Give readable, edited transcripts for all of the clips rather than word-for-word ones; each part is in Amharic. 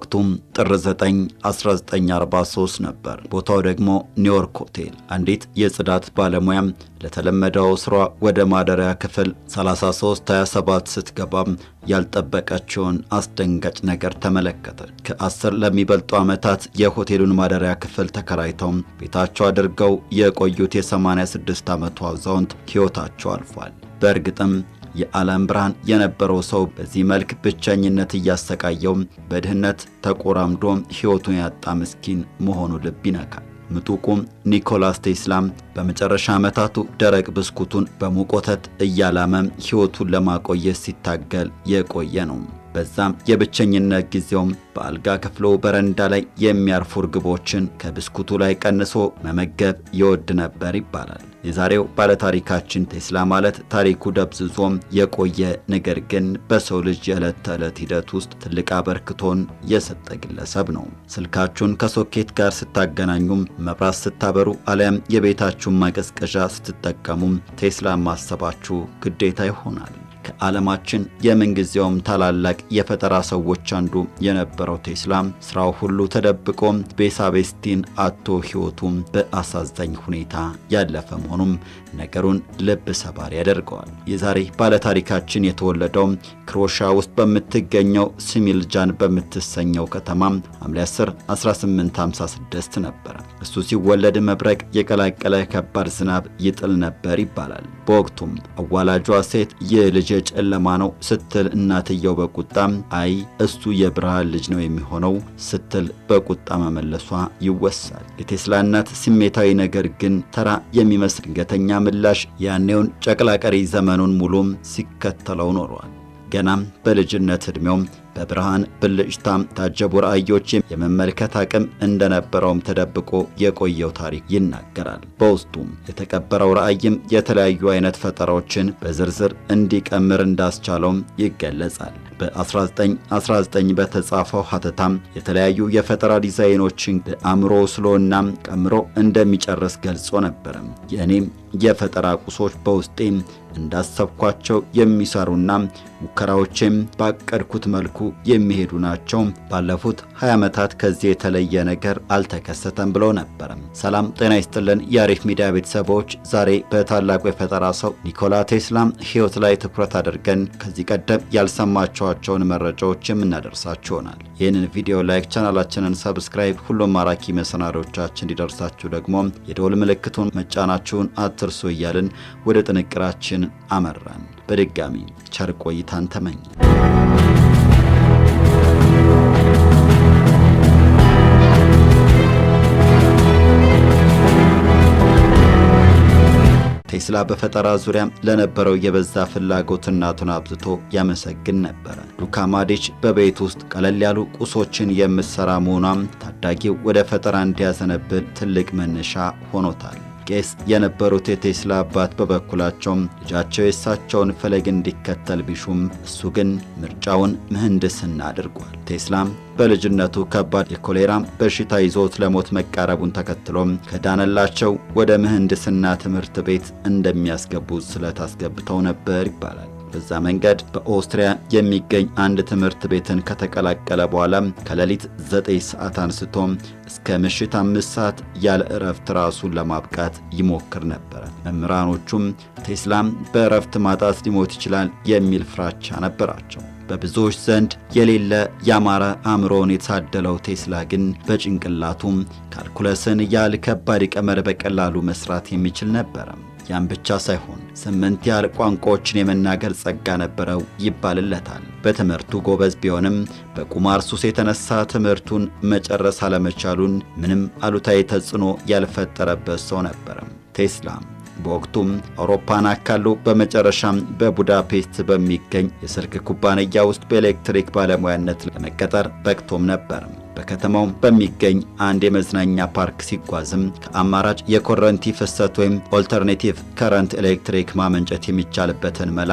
ወቅቱም ጥር 9 1943 ነበር። ቦታው ደግሞ ኒውዮርክ ሆቴል። አንዲት የጽዳት ባለሙያ ለተለመደው ስራ ወደ ማደሪያ ክፍል 3327 ስትገባም ያልጠበቀችውን አስደንጋጭ ነገር ተመለከተች። ከ10 ለሚበልጡ ዓመታት የሆቴሉን ማደሪያ ክፍል ተከራይተው ቤታቸው አድርገው የቆዩት የ86 ዓመቱ አዛውንት ሕይወታቸው አልፏል። በእርግጥም የዓለም ብርሃን የነበረው ሰው በዚህ መልክ ብቸኝነት እያሰቃየው በድህነት ተቆራምዶ ሕይወቱን ያጣ ምስኪን መሆኑ ልብ ይነካል። ምጡቁም ኒኮላስ ቴስላ በመጨረሻ ዓመታቱ ደረቅ ብስኩቱን በሙቅ ወተት እያላመ ሕይወቱን ለማቆየት ሲታገል የቆየ ነው። በዛም የብቸኝነት ጊዜውም በአልጋ ክፍሉ በረንዳ ላይ የሚያርፉ እርግቦችን ከብስኩቱ ላይ ቀንሶ መመገብ ይወድ ነበር ይባላል። የዛሬው ባለታሪካችን ቴስላ ማለት ታሪኩ ደብዝዞም የቆየ ነገር ግን በሰው ልጅ የዕለት ተዕለት ሂደት ውስጥ ትልቅ አበርክቶን የሰጠ ግለሰብ ነው። ስልካችሁን ከሶኬት ጋር ስታገናኙም፣ መብራት ስታበሩ አሊያም የቤታችሁን ማቀዝቀዣ ስትጠቀሙም ቴስላ ማሰባችሁ ግዴታ ይሆናል። ከዓለማችን የምንጊዜውም ታላላቅ የፈጠራ ሰዎች አንዱ የነበረው ቴስላ ስራው ሁሉ ተደብቆ ቤሳቤስቲን አቶ ሕይወቱም በአሳዛኝ ሁኔታ ያለፈ መሆኑም ነገሩን ልብ ሰባሪ ያደርገዋል። የዛሬ ባለታሪካችን የተወለደው ክሮሺያ ውስጥ በምትገኘው ስሚልጃን በምትሰኘው ከተማ ሐምሌ 10 1856 ነበር። እሱ ሲወለድ መብረቅ የቀላቀለ ከባድ ዝናብ ይጥል ነበር ይባላል። በወቅቱም አዋላጇ ሴት የልጅ ጨለማ ነው ስትል እናትየው በቁጣ አይ እሱ የብርሃን ልጅ ነው የሚሆነው ስትል በቁጣ መመለሷ ይወሳል። የቴስላ እናት ስሜታዊ ነገር ግን ተራ የሚመስል ድንገተኛ ምላሽ ያኔውን ጨቅላ ቀሪ ዘመኑን ሙሉም ሲከተለው ኖሯል። ገናም በልጅነት ዕድሜው በብርሃን ብልጭታም ታጀቡ ራእዮች የመመልከት አቅም እንደነበረውም ተደብቆ የቆየው ታሪክ ይናገራል። በውስጡም የተቀበረው ራእይም የተለያዩ አይነት ፈጠራዎችን በዝርዝር እንዲቀምር እንዳስቻለውም ይገለጻል። በ1919 በተጻፈው ሀተታም የተለያዩ የፈጠራ ዲዛይኖችን በአእምሮ ስሎና ቀምሮ እንደሚጨርስ ገልጾ ነበር። የእኔም የፈጠራ ቁሶች በውስጤ እንዳሰብኳቸው የሚሰሩና ሙከራዎችም ባቀድኩት መልኩ የሚሄዱ ናቸው። ባለፉት 20 ዓመታት ከዚህ የተለየ ነገር አልተከሰተም ብሎ ነበር። ሰላም ጤና ይስጥልን የአሪፍ ሚዲያ ቤተሰቦች፣ ዛሬ በታላቁ የፈጠራ ሰው ኒኮላ ቴስላ ሕይወት ላይ ትኩረት አድርገን ከዚህ ቀደም ያልሰማችኋቸውን መረጃዎች የምናደርሳችሁ ይሆናል። ይህንን ቪዲዮ ላይክ፣ ቻናላችንን ሰብስክራይብ፣ ሁሉም ማራኪ መሰናዶቻችን እንዲደርሳችሁ ደግሞ የደወል ምልክቱን መጫናችሁን አትርሱ እያልን ወደ ጥንቅራችን አመራን። በድጋሚ ቸር ቆይታን ተመኘ። ቴስላ በፈጠራ ዙሪያ ለነበረው የበዛ ፍላጎት እናቱን አብዝቶ ያመሰግን ነበር። ሉካ ማዲች በቤት ውስጥ ቀለል ያሉ ቁሶችን የምትሰራ መሆኗም ታዳጊው ወደ ፈጠራ እንዲያዘነብል ትልቅ መነሻ ሆኖታል። ቄስ የነበሩት የቴስላ አባት በበኩላቸው ልጃቸው የእሳቸውን ፈለግ እንዲከተል ቢሹም እሱ ግን ምርጫውን ምህንድስና አድርጓል። ቴስላም በልጅነቱ ከባድ የኮሌራ በሽታ ይዞት ለሞት መቃረቡን ተከትሎም ከዳነላቸው ወደ ምህንድስና ትምህርት ቤት እንደሚያስገቡት ስለት አስገብተው ነበር ይባላል። በዛ መንገድ በኦስትሪያ የሚገኝ አንድ ትምህርት ቤትን ከተቀላቀለ በኋላ ከሌሊት 9 ሰዓት አንስቶ እስከ ምሽት 5 ሰዓት ያለ እረፍት ራሱን ለማብቃት ይሞክር ነበር። መምህራኖቹም ቴስላም በእረፍት ማጣት ሊሞት ይችላል የሚል ፍራቻ ነበራቸው። በብዙዎች ዘንድ የሌለ ያማረ አእምሮን የታደለው ቴስላ ግን በጭንቅላቱም ካልኩለስን ያህል ከባድ ቀመር በቀላሉ መስራት የሚችል ነበር። ያን ብቻ ሳይሆን 8 ያህል ቋንቋዎችን የመናገር ጸጋ ነበረው ይባልለታል። በትምህርቱ ጎበዝ ቢሆንም በቁማር ሱስ የተነሳ ትምህርቱን መጨረስ አለመቻሉን ምንም አሉታዊ ተጽዕኖ ያልፈጠረበት ሰው ነበር ቴስላ። በወቅቱም አውሮፓን አካሎ በመጨረሻም በቡዳፔስት በሚገኝ የስልክ ኩባንያ ውስጥ በኤሌክትሪክ ባለሙያነት ለመቀጠር በቅቶም ነበር። በከተማው በሚገኝ አንድ የመዝናኛ ፓርክ ሲጓዝም ከአማራጭ የኮረንቲ ፍሰት ወይም ኦልተርኔቲቭ ከረንት ኤሌክትሪክ ማመንጨት የሚቻልበትን መላ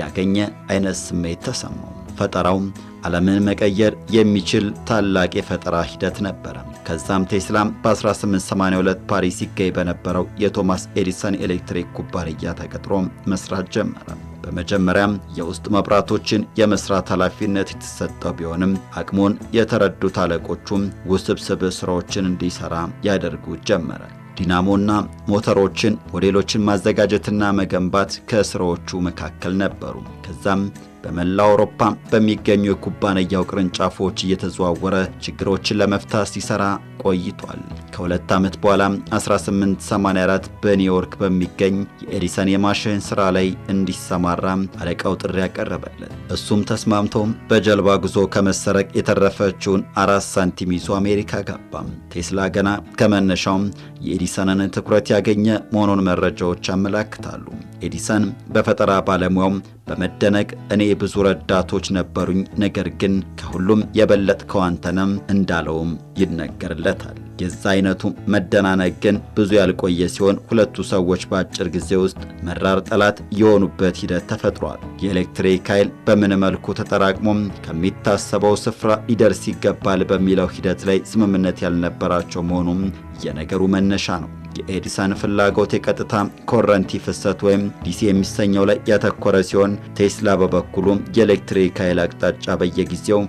ያገኘ አይነት ስሜት ተሰማው። ፈጠራው ዓለምን መቀየር የሚችል ታላቅ የፈጠራ ሂደት ነበር። ከዛም ቴስላ በ1882 ፓሪስ ይገኝ በነበረው የቶማስ ኤዲሰን ኤሌክትሪክ ኩባንያ ተቀጥሮ መስራት ጀመረ። በመጀመሪያም የውስጥ መብራቶችን የመስራት ኃላፊነት የተሰጠው ቢሆንም አቅሙን የተረዱት አለቆቹም ውስብስብ ስራዎችን እንዲሰራ ያደርጉት ጀመረ። ዲናሞና ሞተሮችን ሞዴሎችን ማዘጋጀትና መገንባት ከስራዎቹ መካከል ነበሩ። ከዛም በመላው አውሮፓ በሚገኙ የኩባንያው ቅርንጫፎች እየተዘዋወረ ችግሮችን ለመፍታት ሲሰራ ቆይቷል። ከሁለት ዓመት በኋላ 1884 በኒውዮርክ በሚገኝ የኤዲሰን የማሽን ሥራ ላይ እንዲሰማራ አለቃው ጥሪ ያቀረበለት። እሱም ተስማምቶ በጀልባ ጉዞ ከመሰረቅ የተረፈችውን 4 ሳንቲም ይዞ አሜሪካ ገባ። ቴስላ ገና ከመነሻው የኤዲሰንን ትኩረት ያገኘ መሆኑን መረጃዎች ያመለክታሉ። ኤዲሰን በፈጠራ ባለሙያው በመደነቅ እኔ ብዙ ረዳቶች ነበሩኝ፣ ነገር ግን ከሁሉም የበለጥከው አንተ ነህ እንዳለውም ይነገርለታል። የዛ አይነቱ መደናነቅ ግን ብዙ ያልቆየ ሲሆን ሁለቱ ሰዎች በአጭር ጊዜ ውስጥ መራር ጠላት የሆኑበት ሂደት ተፈጥሯል። የኤሌክትሪክ ኃይል በምን መልኩ ተጠራቅሞ ከሚታሰበው ስፍራ ሊደርስ ይገባል በሚለው ሂደት ላይ ስምምነት ያልነበራቸው መሆኑም የነገሩ መነሻ ነው። የኤዲሰን ፍላጎት የቀጥታ ኮረንቲ ፍሰት ወይም ዲሲ የሚሰኘው ላይ ያተኮረ ሲሆን ቴስላ በበኩሉ የኤሌክትሪክ ኃይል አቅጣጫ በየጊዜው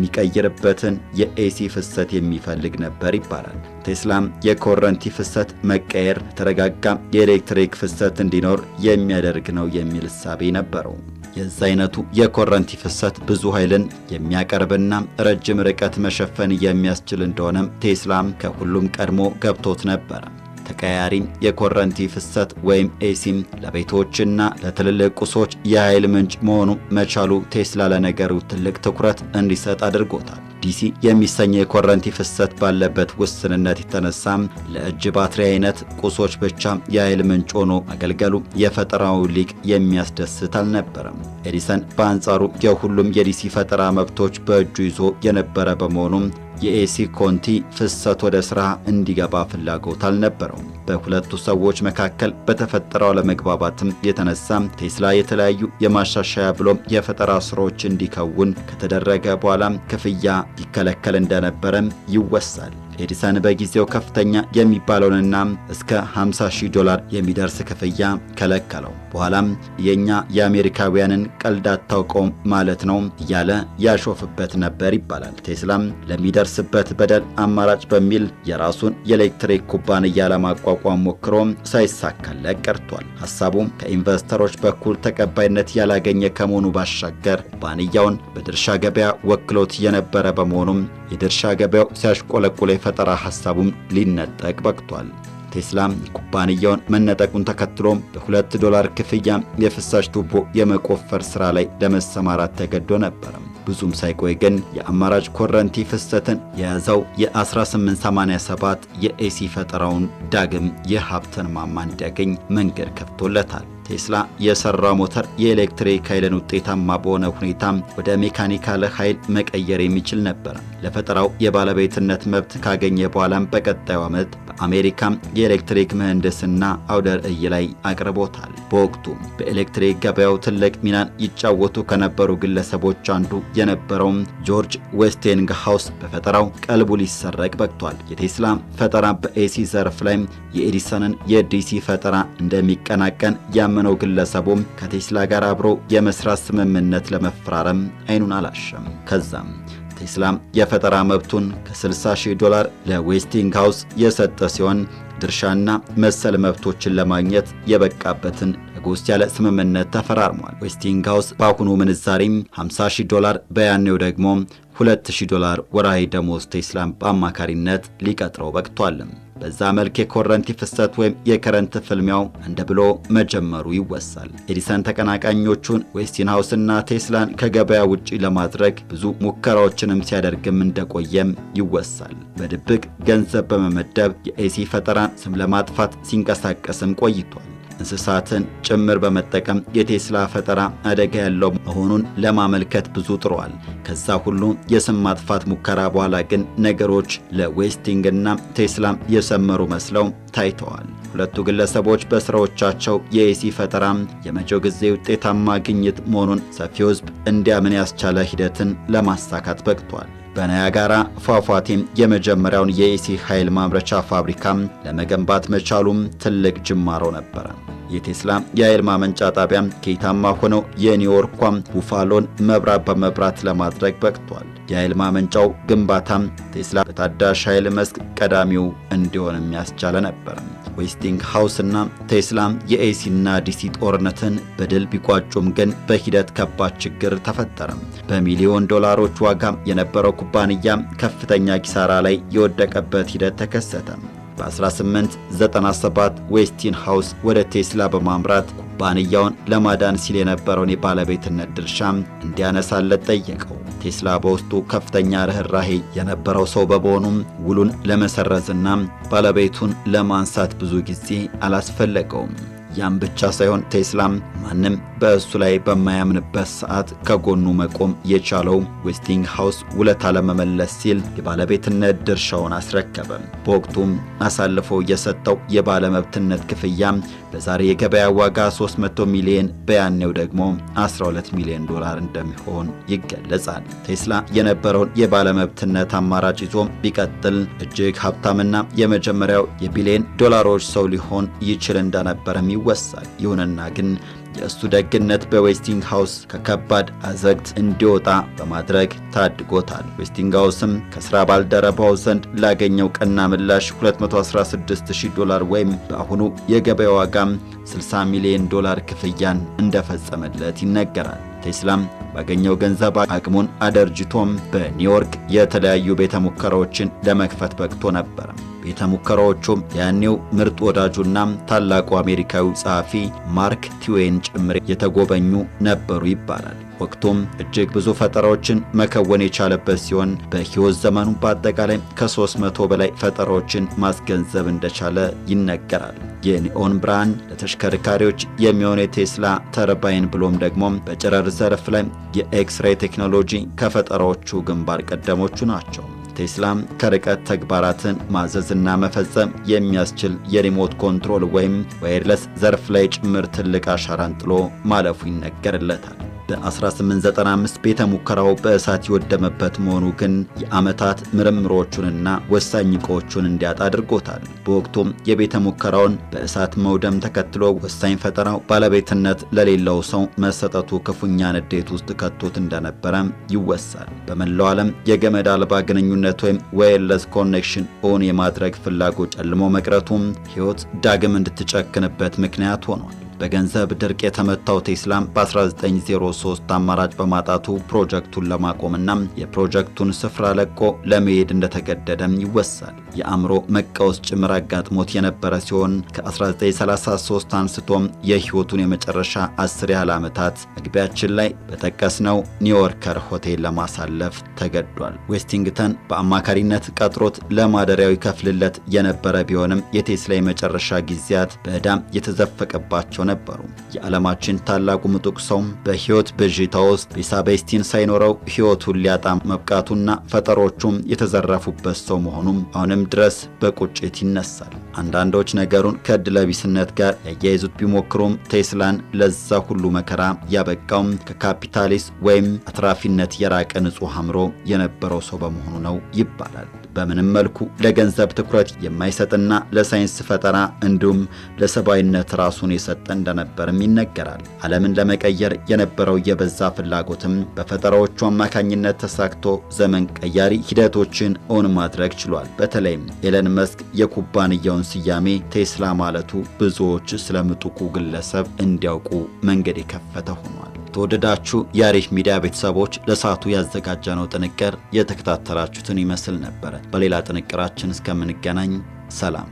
የሚቀይርበትን የኤሲ ፍሰት የሚፈልግ ነበር ይባላል። ቴስላም የኮረንቲ ፍሰት መቀየር ተረጋጋ የኤሌክትሪክ ፍሰት እንዲኖር የሚያደርግ ነው የሚል እሳቤ ነበረው። የዛ አይነቱ የኮረንቲ ፍሰት ብዙ ኃይልን የሚያቀርብና ረጅም ርቀት መሸፈን የሚያስችል እንደሆነም ቴስላም ከሁሉም ቀድሞ ገብቶት ነበር። ተቀያሪ የኮረንቲ ፍሰት ወይም ኤሲም ለቤቶችና ለትልልቅ ቁሶች የኃይል ምንጭ መሆኑ መቻሉ ቴስላ ለነገሩ ትልቅ ትኩረት እንዲሰጥ አድርጎታል። ዲሲ የሚሰኘው የኮረንቲ ፍሰት ባለበት ውስንነት የተነሳም ለእጅ ባትሪ አይነት ቁሶች ብቻ የኃይል ምንጭ ሆኖ አገልገሉ የፈጠራው ሊቅ የሚያስደስት አልነበረም። ኤዲሰን በአንጻሩ የሁሉም የዲሲ ፈጠራ መብቶች በእጁ ይዞ የነበረ በመሆኑም የኤሲ ኮንቲ ፍሰት ወደ ሥራ እንዲገባ ፍላጎት አልነበረውም። በሁለቱ ሰዎች መካከል በተፈጠረው አለመግባባትም የተነሳ ቴስላ የተለያዩ የማሻሻያ ብሎም የፈጠራ ስራዎች እንዲከውን ከተደረገ በኋላ ክፍያ ይከለከል እንደነበረም ይወሳል። ኤዲሰን በጊዜው ከፍተኛ የሚባለውንና እስከ $50,000 የሚደርስ ክፍያ ከለከለው። በኋላም የኛ የአሜሪካውያንን ቀልድ አታውቀውም ማለት ነው እያለ ያሾፍበት ነበር ይባላል። ቴስላም ለሚደርስበት በደል አማራጭ በሚል የራሱን የኤሌክትሪክ ኩባንያ ለማቋቋም ሞክሮ ሳይሳካለት ቀርቷል። ሐሳቡም ከኢንቨስተሮች በኩል ተቀባይነት ያላገኘ ከመሆኑ ባሻገር ኩባንያውን በድርሻ ገበያ ወክሎት የነበረ በመሆኑም የድርሻ ገበያው ሲያሽቆለቁል የፈጠራ ሐሳቡም ሊነጠቅ በቅቷል። ቴስላ ኩባንያውን መነጠቁን ተከትሎ በ$2 ክፍያ የፍሳሽ ቱቦ የመቆፈር ሥራ ላይ ለመሰማራት ተገዶ ነበር። ብዙም ሳይቆይ ግን የአማራጭ ኮረንቲ ፍሰትን የያዘው የ1887 የኤሲ ፈጠራውን ዳግም የሀብትን ማማ እንዲያገኝ መንገድ ከፍቶለታል። ቴስላ የሰራው ሞተር የኤሌክትሪክ ኃይልን ውጤታማ በሆነ ሁኔታ ወደ ሜካኒካል ኃይል መቀየር የሚችል ነበር። ለፈጠራው የባለቤትነት መብት ካገኘ በኋላም በቀጣዩ ዓመት በአሜሪካ የኤሌክትሪክ ምህንድስና አውደ ርዕይ ላይ አቅርቦታል። በወቅቱ በኤሌክትሪክ ገበያው ትልቅ ሚናን ይጫወቱ ከነበሩ ግለሰቦች አንዱ የነበረው ጆርጅ ዌስቲንግሃውስ በፈጠራው ቀልቡ ሊሰረቅ በቅቷል። የቴስላ ፈጠራ በኤሲ ዘርፍ ላይ የኤዲሰንን የዲሲ ፈጠራ እንደሚቀናቀን ያመነው ግለሰቡም ከቴስላ ጋር አብሮ የመስራት ስምምነት ለመፈራረም አይኑን አላሸም። ከዛም ቴስላም የፈጠራ መብቱን ከ$60,000 ለዌስቲንግሃውስ የሰጠ ሲሆን ድርሻና መሰል መብቶችን ለማግኘት የበቃበትን ጎስ ያለ ስምምነት ተፈራርሟል። ዌስቲንግሃውስ በአሁኑ ምንዛሬም $50,000 በያኔው ደግሞ $2,000 ወራዊ ደሞዝ ቴስላን በአማካሪነት ሊቀጥረው በቅቷል። በዛ መልክ የኮረንቲ ፍሰት ወይም የከረንት ፍልሚያው እንደ ብሎ መጀመሩ ይወሳል። ኤዲሰን ተቀናቃኞቹን ዌስቲንግሃውስና ቴስላን ከገበያ ውጪ ለማድረግ ብዙ ሙከራዎችንም ሲያደርግም እንደቆየም ይወሳል። በድብቅ ገንዘብ በመመደብ የኤሲ ፈጠራን ስም ለማጥፋት ሲንቀሳቀስም ቆይቷል። እንስሳትን ጭምር በመጠቀም የቴስላ ፈጠራ አደጋ ያለው መሆኑን ለማመልከት ብዙ ጥሯል። ከዛ ሁሉ የስም ማጥፋት ሙከራ በኋላ ግን ነገሮች ለዌስቲንግና ቴስላ የሰመሩ መስለው ታይተዋል። ሁለቱ ግለሰቦች በስራዎቻቸው የኤሲ ፈጠራ የመጪው ጊዜ ውጤታማ ግኝት መሆኑን ሰፊው ሕዝብ እንዲያምን ያስቻለ ሂደትን ለማሳካት በቅቷል። በናያጋራ ፏፏቴም የመጀመሪያውን የኤሲ ኃይል ማምረቻ ፋብሪካ ለመገንባት መቻሉም ትልቅ ጅማሮ ነበር። የቴስላ የኃይል ማመንጫ ጣቢያ ከይታማ ሆነው የኒውዮርኳም ቡፋሎን መብራት በመብራት ለማድረግ በቅቷል። የኃይል ማመንጫው ግንባታም ቴስላ በታዳሽ ኃይል መስክ ቀዳሚው እንዲሆን የሚያስቻለ ነበር። ዌስቲንግሃውስ እና ቴስላ የኤሲ እና ዲሲ ጦርነትን በድል ቢቋጩም ግን በሂደት ከባድ ችግር ተፈጠረ። በሚሊዮን ዶላሮች ዋጋ የነበረው ኩባንያ ከፍተኛ ኪሳራ ላይ የወደቀበት ሂደት ተከሰተ። በ1897 ዌስቲንግሃውስ ወደ ቴስላ በማምራት ኩባንያውን ለማዳን ሲል የነበረውን የባለቤትነት ድርሻ እንዲያነሳለት ጠየቀው። ቴስላ በውስጡ ከፍተኛ ርህራሄ የነበረው ሰው በመሆኑም ውሉን ለመሰረዝና ባለቤቱን ለማንሳት ብዙ ጊዜ አላስፈለገውም። ያም ብቻ ሳይሆን ቴስላም ማንም በእሱ ላይ በማያምንበት ሰዓት ከጎኑ መቆም የቻለው ዌስቲንግሃውስ ውለታ ለመመለስ ሲል የባለቤትነት ድርሻውን አስረከበ። በወቅቱም አሳልፎ የሰጠው የባለመብትነት ክፍያ በዛሬ የገበያ ዋጋ 300 ሚሊዮን በያኔው ደግሞ 12 ሚሊዮን ዶላር እንደሚሆን ይገለጻል። ቴስላ የነበረውን የባለመብትነት አማራጭ ይዞ ቢቀጥል እጅግ ሀብታምና የመጀመሪያው የቢሊዮን ዶላሮች ሰው ሊሆን ይችል እንደነበረም ይወሳል። ይሁንና ግን የእሱ ደግነት በዌስቲንግሃውስ ከከባድ አዘግት እንዲወጣ በማድረግ ታድጎታል። ዌስቲንግሃውስም ከስራ ባልደረባው ዘንድ ላገኘው ቀና ምላሽ $216,000 ወይም በአሁኑ የገበያ ዋጋ 60 ሚሊዮን ዶላር ክፍያን እንደፈጸመለት ይነገራል። ቴስላም ባገኘው ገንዘብ አቅሙን አደርጅቶም በኒውዮርክ የተለያዩ ቤተ ሙከራዎችን ለመክፈት በቅቶ ነበር። ቤተ ሙከራዎቹም ያኔው ምርጥ ወዳጁና ታላቁ አሜሪካዊ ጸሐፊ ማርክ ትዌን ጭምር የተጎበኙ ነበሩ ይባላል። ወቅቱም እጅግ ብዙ ፈጠራዎችን መከወን የቻለበት ሲሆን በሕይወት ዘመኑ በአጠቃላይ ከ300 በላይ ፈጠራዎችን ማስገንዘብ እንደቻለ ይነገራል። የኒኦን ብርሃን ለተሽከርካሪዎች የሚሆን የቴስላ ተርባይን ብሎም ደግሞ በጨረር ዘርፍ ላይ የኤክስሬይ ቴክኖሎጂ ከፈጠራዎቹ ግንባር ቀደሞቹ ናቸው። ቴስላም ከርቀት ተግባራትን ማዘዝና መፈጸም የሚያስችል የሪሞት ኮንትሮል ወይም ዋየርለስ ዘርፍ ላይ ጭምር ትልቅ አሻራን ጥሎ ማለፉ ይነገርለታል። በ1895 ቤተ ሙከራው በእሳት የወደመበት መሆኑ ግን የዓመታት ምርምሮቹንና ወሳኝ ዕቃዎቹን እንዲያጣ አድርጎታል። በወቅቱም የቤተ ሙከራውን በእሳት መውደም ተከትሎ ወሳኝ ፈጠራው ባለቤትነት ለሌለው ሰው መሰጠቱ ክፉኛ ንዴት ውስጥ ከቶት እንደነበረም ይወሳል። በመላው ዓለም የገመድ አልባ ግንኙነት ወይም ዋየርለስ ኮኔክሽን ኦን የማድረግ ፍላጎት ጨልሞ መቅረቱም ሕይወት ዳግም እንድትጨክንበት ምክንያት ሆኗል። በገንዘብ ድርቅ የተመታው ቴስላም በ1903 አማራጭ በማጣቱ ፕሮጀክቱን ለማቆምና የፕሮጀክቱን ስፍራ ለቆ ለመሄድ እንደተገደደም ይወሳል። የአእምሮ መቃወስ ጭምር አጋጥሞት የነበረ ሲሆን ከ1933 አንስቶም የሕይወቱን የመጨረሻ 10 ያህል ዓመታት መግቢያችን ላይ በጠቀስነው ኒውዮርከር ሆቴል ለማሳለፍ ተገዷል። ዌስቲንግተን በአማካሪነት ቀጥሮት ለማደሪያው ይከፍልለት የነበረ ቢሆንም የቴስላ የመጨረሻ ጊዜያት በዕዳም የተዘፈቀባቸው ነበሩ። የዓለማችን ታላቁ ምጡቅ ሰው በሕይወት ብዥታ ውስጥ ቤሳቤስቲን ሳይኖረው ሕይወቱን ሊያጣ መብቃቱና ፈጠሮቹም የተዘረፉበት ሰው መሆኑም አሁንም ድረስ በቁጭት ይነሳል። አንዳንዶች ነገሩን ከዕድለቢስነት ጋር ያያይዙት ቢሞክሩም ቴስላን ለዛ ሁሉ መከራ ያበቃው ከካፒታሊስት ወይም አትራፊነት የራቀ ንጹሕ አእምሮ የነበረው ሰው በመሆኑ ነው ይባላል። በምንም መልኩ ለገንዘብ ትኩረት የማይሰጥና ለሳይንስ ፈጠራ እንዲሁም ለሰብአዊነት ራሱን የሰጠ እንደነበርም ይነገራል። ዓለምን ለመቀየር የነበረው የበዛ ፍላጎትም በፈጠራዎቹ አማካኝነት ተሳክቶ ዘመን ቀያሪ ሂደቶችን ኦን ማድረግ ችሏል። በተለይም ኤለን መስክ የኩባንያውን ስያሜ ቴስላ ማለቱ ብዙዎች ስለምጡቁ ግለሰብ እንዲያውቁ መንገድ የከፈተ ሆኗል። ተወደዳችሁ የአሪፍ ሚዲያ ቤተሰቦች ለሰዓቱ ያዘጋጀነው ጥንቅር የተከታተላችሁትን ይመስል ነበር። በሌላ ጥንቅራችን እስከምንገናኝ ሰላም።